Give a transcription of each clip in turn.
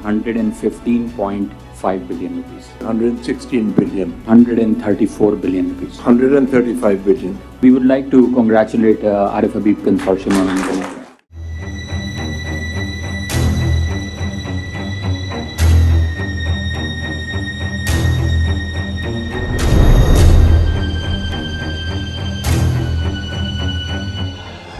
115.5 billion rupees. 116 billion. 134 billion rupees. 135 billion. We would like to congratulate Arif Habib Consortium on it.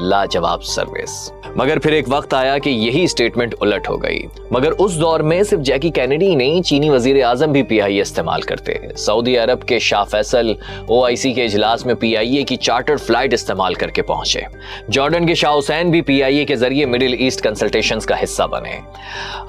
लाजवाब service. मगर फिर एक वक्त आया कि यही स्टेटमेंट उलट हो गई। मगर उस दौर में सिर्फ जैकी कैनेडी नहीं, चीनी वजीर आजम भी PIA इस्तेमाल करते। सऊदी अरब के शाह फैसल OIC के इजलास में PIA की चार्टर्ड फ्लाइट इस्तेमाल करके पहुंचे। जॉर्डन के शाह हुसैन भी PIA के जरिए मिडिल ईस्ट कंसल्टेशंस का हिस्सा बने।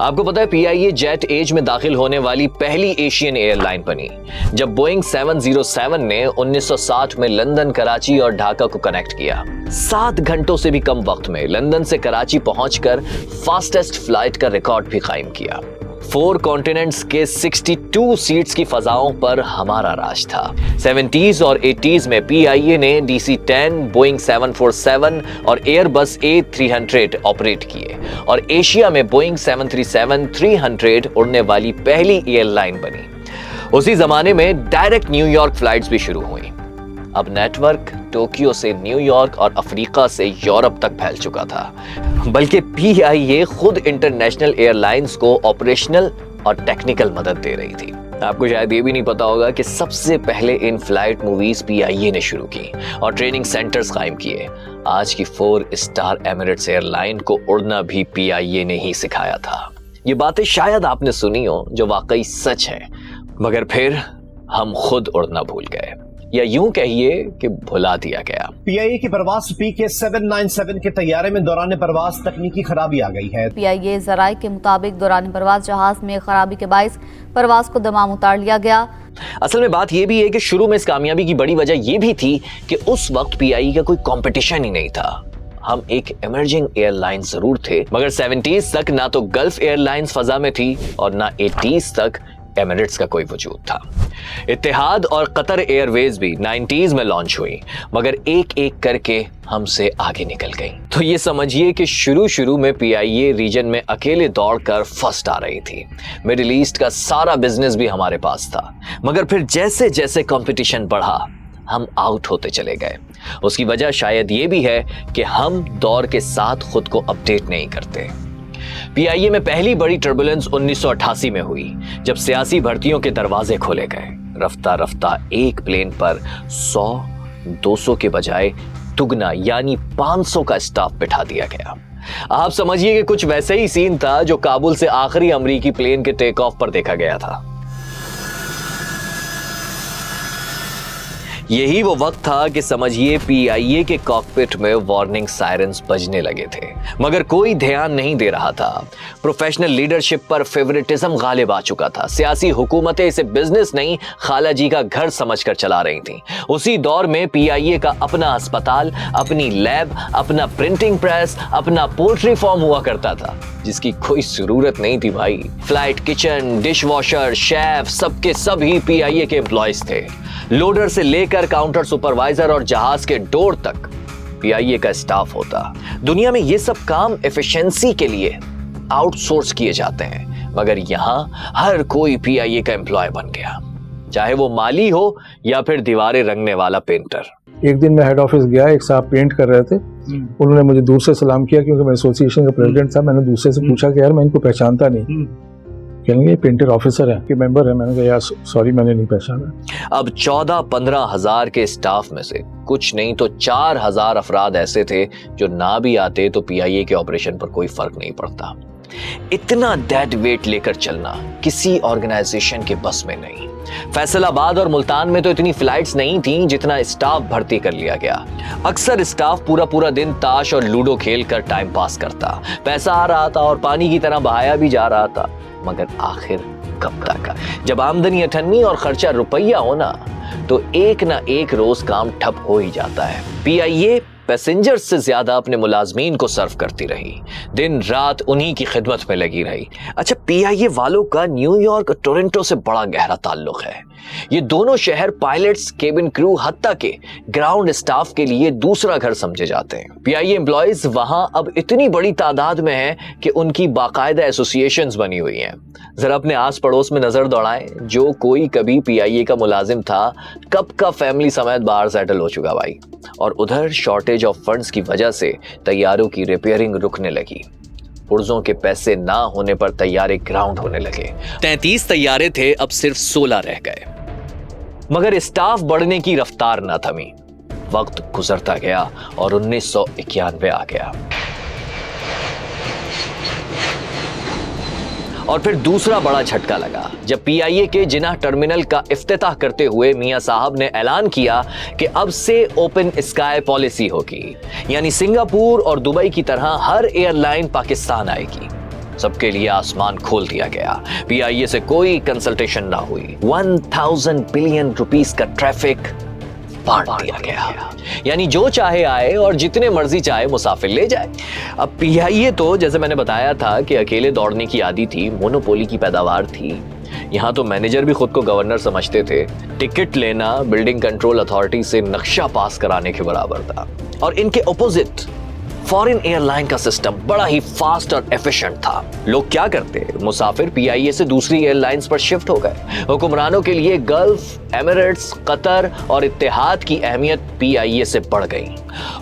आपको पता है PIA जेट एज में दाखिल होने वाली पहली एशियन एयरलाइन बनी जब बोइंग 707 ने 1960 में लंदन, कराची और ढाका को कनेक्ट किया। 7 घंटों से भी कम वक्त में लंदन से कराची पहुंचकर फास्टेस्ट फ्लाइट का रिकॉर्ड भी कायम किया। 4 कॉन्टिनेंट्स के 62 सीट्स की फजाओं पर हमारा राज था। 70s और 80s में PIA ने DC-10, बोइंग 747 और एयरबस A300 ऑपरेट किए और एशिया में बोइंग 737-300 उड़ने वाली पहली एयरलाइन बनी। उसी जमाने में डायरेक्ट न्यूयॉर्क फ्लाइट्स भी शुरू हुई। अब नेटवर्क टोक्यो से न्यूयॉर्क और अफ्रीका से यूरोप तक फैल चुका था। बल्कि PIA खुद इंटरनेशनल एयरलाइंस को ऑपरेशनल और टेक्निकल मदद दे रही थी। आपको शायद ये भी नहीं पता होगा कि सबसे पहले इन फ्लाइट मूवीज PIA ने शुरू की और ट्रेनिंग सेंटर्स कायम किए। आज की 4 स्टार एमिरेट्स एयरलाइन को उड़ना भी PIA ने ही सिखाया था। ये बातें शायद आपने सुनी हो जो वाकई सच है, मगर फिर हम खुद उड़ना भूल गए, या यूं कहिए कि भुला दिया गया। PIA की परवाज PK 797 के तैयारे में दौरान परवाज तकनीकी खराबी आ गई है। PIA जराये के मुताबिक दौरान परवाज जहाज में खराबी के बाइस परवाज को दमाम उतार लिया गया। असल में बात यह भी है कि शुरू में इस कामयाबी की बड़ी वजह यह भी थी कि उस वक्त PIA का कोई कंपटीशन ही नहीं था। हम एक इमर्जिंग एयरलाइन जरूर थे, मगर 70s तक ना तो गल्फ एयरलाइंस फजा में थी और ना 80s तक एमिरेट्स का कोई वजूद था। इत्तेहाद और कतर एयरवेज भी 90s में लॉन्च हुई, मगर एक एक करके हमसे आगे निकल गई। तो ये समझिए कि शुरू में PIA रीजन में अकेले दौड़कर फर्स्ट आ रही थी। मिडिल ईस्ट का सारा बिजनेस भी हमारे पास था, मगर फिर जैसे जैसे कंपटीशन बढ़ा हम आउट होते चले गए। उसकी वजह शायद ये भी है कि हम दौर के साथ खुद को अपडेट नहीं करते। PIA में पहली बड़ी टर्बुलेंस 1988 में हुई जब सियासी भर्तियों के दरवाजे खोले गए। रफ्ता रफ्ता एक प्लेन पर 100-200 के बजाय दुगना यानी 500 का स्टाफ बिठा दिया गया। आप समझिए कि कुछ वैसे ही सीन था जो काबुल से आखिरी अमरीकी प्लेन के टेक ऑफ पर देखा गया था। यही वो वक्त था कि समझिए PIA के कॉकपिट में वार्निंग सायरन्स बजने लगे थे, मगर कोई ध्यान नहीं दे रहा था। प्रोफेशनल लीडरशिप पर फेवरेटिज्म गालिब आ चुका था। सियासी हुकूमतें इसे बिजनेस नहीं, खाला जी का घर समझकर चला रही थीं। उसी दौर में PIA का अपना अस्पताल, अपनी लैब, अपना प्रिंटिंग प्रेस, अपना पोल्ट्री फार्म हुआ करता था, जिसकी कोई जरूरत नहीं थी भाई। Flight kitchen, dish washer, chef, सबके सब ही PIA के एम्प्लॉयज थे। लोडर से लेकर काउंटर सुपरवाइजर और जहाज के डोर तक PIA का स्टाफ होता। दुनिया में ये सब काम एफिशिएंसी के लिए आउटसोर्स किए जाते हैं, मगर यहां हर कोई PIA का एम्प्लॉय बन गया, चाहे वो माली हो या फिर दीवारें रंगने वाला पेंटर। एक दिन मैं हेड ऑफिस गया, एक साहब पेंट कर रहे थे। उन्होंने मुझे दूर से सलाम किया क्योंकि मैं एसोसिएशन का प्रेसिडेंट था। मैंने दूसरे से पूछा कि यार मैं इनको पहचानता नहीं। कहेंगे पेंटर ऑफिसर है कि मेंबर है। मैंने कहा यार सॉरी मैंने नहीं पहचाना। अब 14-15 हजार के स्टाफ में से कुछ नहीं तो 4000 अफराद ऐसे थे जो ना भी आते तो PIA के ऑपरेशन पर कोई फर्क नहीं पड़ता। इतना डेड वेट लेकर चलना किसी ऑर्गेनाइजेशन के बस में नहीं। फैसलाबाद और मुल्तान में तो इतनी फ्लाइट्स नहीं थीं जितना स्टाफ भर्ती कर लिया गया। अक्सर स्टाफ पूरा दिन ताश और लूडो खेल कर टाइम पास करता। पैसा आ रहा था और पानी की तरह बहाया भी जा रहा था, मगर आखिर कब तक? जब आमदनी 98 और खर्चा रुपया होना तो एक ना एक रोज काम ठप हो ही जाता है। PIA पैसेंजर्स से ज्यादा अपने मुलाजमीन को सर्व करती रही, दिन रात उन्हीं की खिदमत में लगी रही। अच्छा, PIA वालों का न्यूयॉर्क और टोरंटो से बड़ा गहरा ताल्लुक है। ये दोनों शहर पायलट्स, केबिन क्रू, हत्ता के ग्राउंड स्टाफ के लिए दूसरा घर समझे जाते हैं। PIA एम्प्लॉयज वहां अब इतनी बड़ी तादाद में हैं कि उनकी बाकायदा एसोसिएशंस बनी हुई हैं। जरा अपने आस पड़ोस में नजर दौड़ाएं, जो कोई कभी PIA का मुलाजिम था कब का फैमिली समेत बाहर सेटल हो चुका भाई। और उधर शॉर्टेज ऑफ फंड्स की वजह से तैयारों की रिपेयरिंग रुकने लगी। पुर्जों के पैसे ना होने पर तैयारे ग्राउंड होने लगे। 33 तैयारे थे, अब सिर्फ 16 रह गए। मगर स्टाफ बढ़ने की रफ्तार ना थमी। वक्त गुजरता गया और 1991 आ गया। और फिर दूसरा बड़ा झटका लगा जब पीआईए के जिन्ना टर्मिनल का इफ्तिताह करते हुए मियां साहब ने ऐलान किया कि अब से ओपन स्काई पॉलिसी होगी, यानी सिंगापुर और दुबई की तरह हर एयरलाइन पाकिस्तान आएगी। सबके लिए आसमान खोल दिया गया। पीआईए से कोई कंसल्टेशन ना हुई। 1000 बिलियन रुपीस का ट्रैफिक बांट दिया गया, यानी जो चाहे आए और जितने मर्जी चाहे मुसाफिर ले जाए। अब पीआईए तो जैसे मैंने बताया था कि अकेले दौड़ने की आदी थी, मोनोपोली की पैदावार थी। यहाँ तो मैनेजर भी खुद को गवर्नर समझते थे। टिकट लेना बिल्डिंग कंट्रोल अथॉरिटी से नक्शा पास कराने के बराबर था। और इनके ऑपोजिट फॉरेन एयरलाइन का सिस्टम बड़ा ही फास्ट और एफिशिएंट था। लोग क्या करते, मुसाफिर पीआईए से दूसरी एयरलाइंस पर शिफ्ट हो गए। हुक्मरानों के लिए गल्फ, एमिरेट्स, कतर और इत्तेहाद की अहमियत पीआईए से बढ़ गई।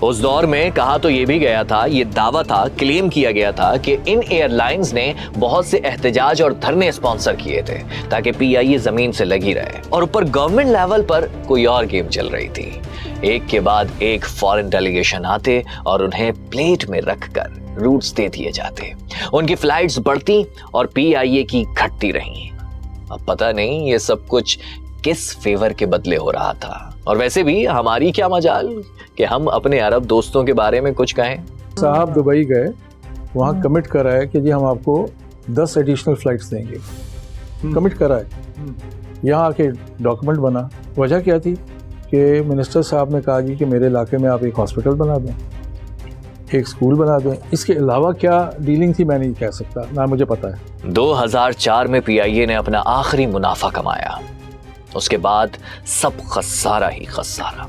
उस दौर में कहा तो ये भी गया था, ये दावा था, क्लेम किया गया था कि इन एयरलाइंस ने बहुत से एहतजाज और धरने स्पॉन्सर किए थे ताकि पीआईए जमीन से लगी रहे। और ऊपर गवर्नमेंट लेवल पर कोई और गेम चल रही थी। एक के बाद एक फॉरेन डेलीगेशन आते और उन्हें प्लेट में रखकर रूट्स दे दिए जाते। उनकी फ्लाइट्स बढ़ती और पीआईए की घटती रही। अब पता नहीं ये सब कुछ किस फेवर के बदले हो रहा था। और वैसे भी हमारी क्या मजाल कि हम अपने अरब दोस्तों के बारे में कुछ कहें। साहब दुबई गए, वहाँ कमिट करा है कि जी हम आपको 10 एडिशनल फ्लाइट्स देंगे। कमिट करा है। यहाँ आके डॉक्यूमेंट बना। वजह क्या थी कि मिनिस्टर साहब ने कहा जी कि मेरे इलाके में आप एक हॉस्पिटल बना दें, एक स्कूल बना दें। इसके अलावा क्या डीलिंग थी मैं नहीं कह सकता, ना मुझे पता है। 2004 में पीआईए ने अपना आखिरी मुनाफा कमाया। उसके बाद सब खसारा ही खसारा।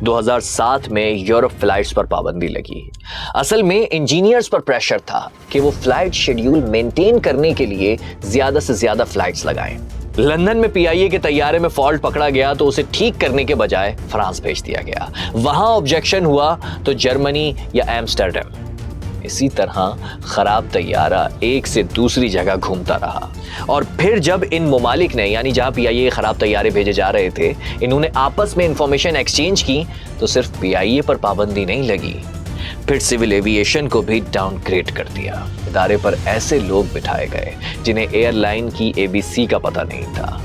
2007 में यूरोप फ्लाइट्स पर पाबंदी लगी। असल में इंजीनियर्स पर प्रेशर था कि वो फ्लाइट शेड्यूल मेंटेन करने के लिए ज्यादा से ज्यादा फ्लाइट्स लगाएं। लंदन में पीआईए के तैयारे में फॉल्ट पकड़ा गया तो उसे ठीक करने के बजाय फ्रांस भेज दिया गया। वहां ऑब्जेक्शन हुआ तो जर्मनी या एम्स्टर्डम। इसी तरह खराब तैयारा एक से दूसरी जगह घूमता रहा। और फिर जब इन मुमालिक ने, यानी जहां पीआईए खराब तैयारे भेजे जा रहे थे, इन्होंने आपस में इंफॉर्मेशन एक्सचेंज की तो सिर्फ पीआईए पर पाबंदी नहीं लगी, फिर सिविल एविएशन को भी डाउनग्रेड कर दिया। इदारे पर ऐसे लोग बिठाए गए जिन्हें एयरलाइन की एबीसी का पता नहीं था।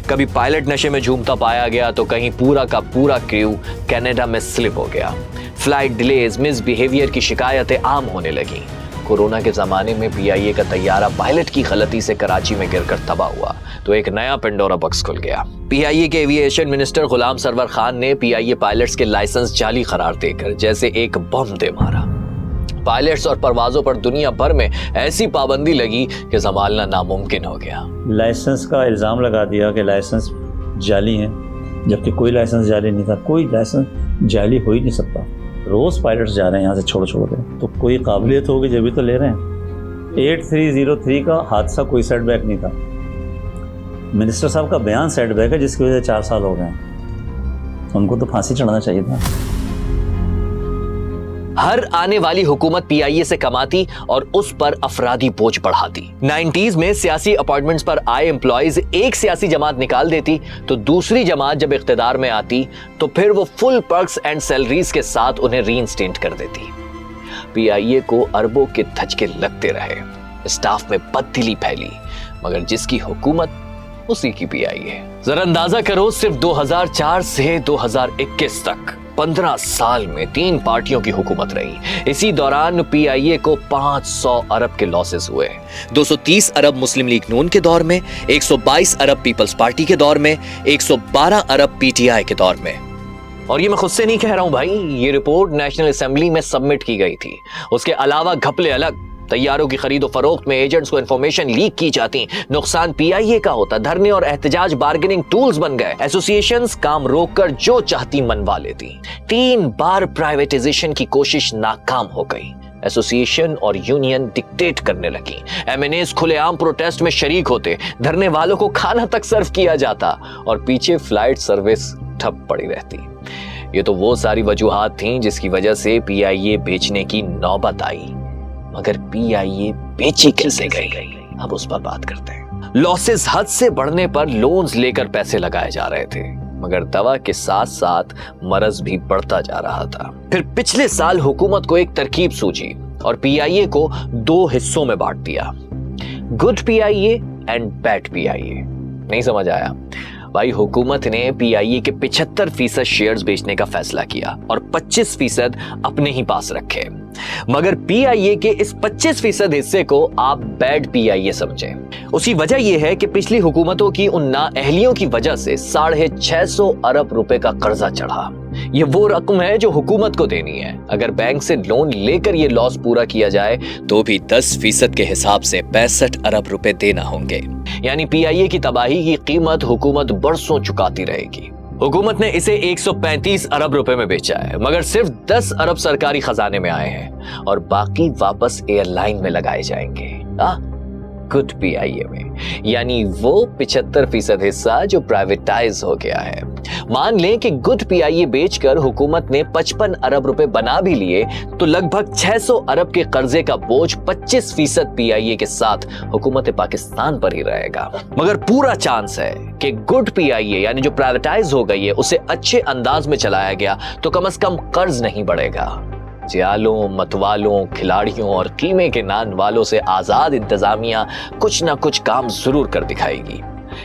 कभी पायलट नशे में झूमता पाया गया तो कहीं पूरा का पूरा क्रू कनाडा में स्लिप हो गया। फ्लाइट डिलेज, मिसबिहेवियर की शिकायतें आम होने लगी। कोरोना के जमाने में पीआईए का तैयारा पायलट की गलती से कराची में गिरकर तबाह हुआ तो एक नया पेंडोरा बॉक्स खुल गया। पीआईए के एविएशन मिनिस्टर गुलाम सरवर खान ने पीआईए पायलट्स के लाइसेंस जाली करार देकर जैसे एक बम दे मारा। पायलट्स और परवाजों पर दुनिया भर में ऐसी पाबंदी लगी कि संभालना नामुमकिन हो गया। लाइसेंस का इल्ज़ाम लगा दिया कि लाइसेंस जाली हैं, जबकि कोई लाइसेंस जाली नहीं था। कोई लाइसेंस जाली हो ही नहीं सकता। रोज़ पायलट्स जा रहे हैं यहाँ से छोड़ के, तो कोई काबिलियत होगी जब भी तो ले रहे हैं। 8303 का हादसा कोई सेटबैक नहीं था। मिनिस्टर साहब का बयान सेटबैक है जिसकी वजह से 4 साल हो गए हैं। उनको तो फांसी चढ़ाना चाहिए था। हर आने वाली हुकूमत पीआईए से कमाती और उस पर अफरादी बोझ बढ़ाती। 90s में सियासी अपॉइंटमेंट्स पर आए एम्प्लॉइज एक सियासी जमात निकाल देती तो दूसरी जमात जब इख्तिदार में आती तो फिर वो फुल पर्क्स एंड सैलरीज के साथ उन्हें रीइंस्टेट कर देती। पीआईए को अरबों के धचके लगते रहे, स्टाफ में बददिली फैली, मगर जिसकी हुकूमत उसी की पीआईए। जरा अंदाजा करो, सिर्फ 2004 से 2021 तक 15 साल में 3 पार्टियों की हुकूमत रही। इसी दौरान पीआईए को 500 अरब के लॉसेस हुए। 230 अरब मुस्लिम लीग नून के दौर में, 122 अरब पीपल्स पार्टी के दौर में, 112 अरब पीटीआई के दौर में। और ये मैं खुद से नहीं कह रहा हूं भाई, ये रिपोर्ट नेशनल असेंबली में सबमिट की गई थी। उसके अलावा घपले अलग, तैयारों की खरीदो फरोख्त में एजेंट्स को इंफॉर्मेशन लीक की जाती, नुकसान पीआईए का होता, धरने और एहतजाज बार्गेनिंग टूल्स बन गए, एसोसिएशंस काम रोककर जो चाहती मनवा लेती। 3 बार प्राइवेटाइजेशन की कोशिश नाकाम हो गई। एसोसिएशन और यूनियन डिक्टेट करने लगी। एमएनएस खुलेआम प्रोटेस्ट में शरीक होते, धरने वालों को खाना तक सर्व किया जाता और पीछे फ्लाइट सर्विस ठप पड़ी रहती। ये तो वो सारी वजूहात थीं जिसकी वजह से पीआईए बेचने की नौबत आई। मगर पीआईए बेची कैसे गई, अब उस पर बात करते हैं। लॉसेस हद से बढ़ने पर लोन्स लेकर पैसे लगाए जा रहे थे। मगर दवा के साथ साथ मरज भी बढ़ता जा रहा था। फिर पिछले साल हुकूमत को एक तरकीब सूझी और पीआईए को 2 हिस्सों में बांट दिया, good PIA and bad PIA. नहीं समझ आया? भाई हुकूमत ने पीआईए के 75% शेयर्स बेचने का फैसला किया और 25% अपने ही पास रखे। मगर पीआईए के इस 25% हिस्से को आप बैड पीआईए समझें। उसी वजह यह है कि पिछली हुकूमतों की उन नाअहलियों की वजह से 650 अरब रुपए का कर्जा चढ़ा। ये वो रकम है जो हुकूमत को देनी है। अगर बैंक से लोन लेकर ये लॉस पूरा किया जाए तो भी 10% के हिसाब से 65 अरब रुपए देना होंगे। यानी पीआईए की तबाही की कीमत हुकूमत बरसों चुकाती रहेगी। हुकूमत ने इसे 135 अरब रुपए में बेचा है, मगर सिर्फ 10 अरब सरकारी खजाने में आए हैं और बाकी वापस एयरलाइन में लगाए जाएंगे, गुड पीआईए में। यानी वो 75% हिस्सा जो प्राइवेटाइज हो गया है। मान लें कि गुड पीआईए बेचकर हुकूमत ने 55 अरब रुपए बना भी लिए तो लगभग 600 अरब के कर्जे का बोझ 25% पीआईए के साथ हुकूमत पाकिस्तान पर ही रहेगा। मगर पूरा चांस है कि गुड पीआईए यानी जो प्राइवेटाइज हो गई है उसे अच्छे अंदाज में चलाया गया तो कम से कम कर्ज नहीं बढ़ेगा। जियालों, मतवालों, खिलाड़ियों और कीमे के नान वालों से आजाद इंतजामिया कुछ ना कुछ काम जरूर कर दिखाएगी।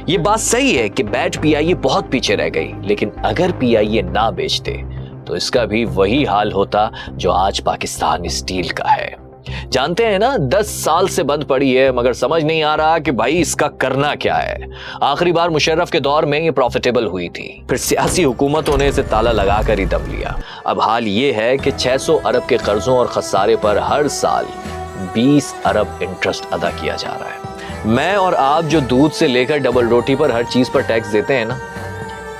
ये बात सही है कि बैड पीआईए बहुत पीछे रह गई, लेकिन अगर पीआईए ना बेचते तो इसका भी वही हाल होता जो आज पाकिस्तान स्टील का है। जानते हैं ना, 10 साल से बंद पड़ी है मगर समझ नहीं आ रहा कि भाई इसका करना क्या है। आखिरी बार मुशर्रफ के दौर में ये प्रॉफिटेबल हुई थी, फिर सियासी हुकूमतों ने इसे ताला लगाकर ही दम लिया। अब हाल ये है कि 600 अरब के कर्जों और खसारे पर हर साल 20 अरब इंटरेस्ट अदा किया जा रहा है। मैं और आप जो दूध से लेकर डबल रोटी पर हर चीज पर टैक्स देते हैं ना,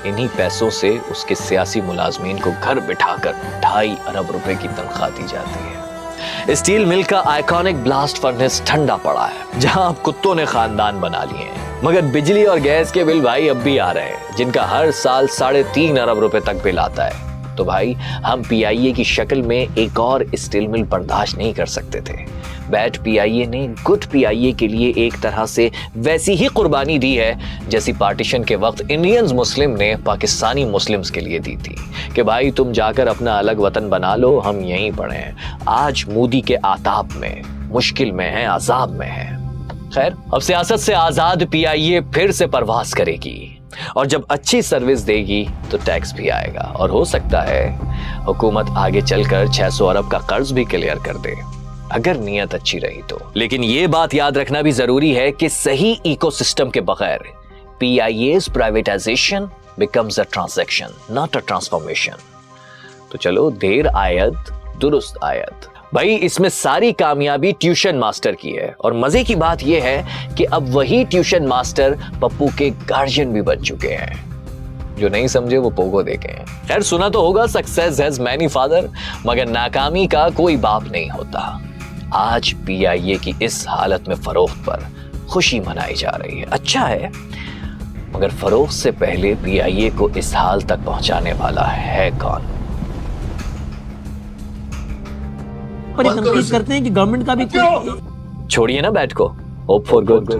इन्हीं पैसों से उसके सियासी मुलाजमीन को घर बिठाकर 2.5 अरब रुपए की तनख्वाह दी जाती है। स्टील मिल का आइकॉनिक ब्लास्ट फर्नेस ठंडा पड़ा है, जहां अब कुत्तों ने खानदान बना लिए हैं। मगर बिजली और गैस के बिल भाई अब भी आ रहे हैं, जिनका हर साल 3.5 अरब रुपए तक बिल आता है। तो भाई हम पीआईए की शक्ल में एक और स्टील मिल बर्दाश्त नहीं कर सकते थे। बैड पीआईए ने गुड पीआईए के लिए एक तरह से वैसी ही कुर्बानी दी है जैसी पार्टीशन के वक्त इंडियंस मुस्लिम ने पाकिस्तानी मुस्लिम्स के लिए दी थी कि भाई तुम जाकर अपना अलग वतन बना लो, हम यहीं पड़े हैं। आज मोदी के आताब में, मुश्किल में है, अजाब में है। खैर, अब सियासत से आजाद पीआईए फिर से परवाज करेगी और जब अच्छी सर्विस देगी तो टैक्स भी आएगा और हो सकता है हुकूमत आगे चलकर 600 अरब का कर्ज भी क्लियर कर दे, अगर नीयत अच्छी रही तो। लेकिन ये बात याद रखना भी जरूरी है कि सही इकोसिस्टम के बगैर पीआईए's privatisation becomes a transaction, not a transformation। तो चलो, देर आयत दुरुस्त आयत। भाई इसमें सारी कामयाबी ट्यूशन मास्टर की है और मजे की बात यह है कि अब वही ट्यूशन मास्टर पप्पू के गार्जियन भी बन चुके हैं। जो नहीं समझे वो पोगो देखें। खैर, सुना तो होगा सक्सेस हैज मैनी फादर, मगर नाकामी का कोई बाप नहीं होता। आज पीआईए की इस हालत में फरोख्त पर खुशी मनाई जा रही है, अच्छा है, मगर फरोख्त से पहले पीआईए को इस हाल तक पहुंचाने वाला है कौन? पर तनकीद करते हैं कि गवर्नमेंट का भी छोड़िए ना बैट को, होप फॉर गुड।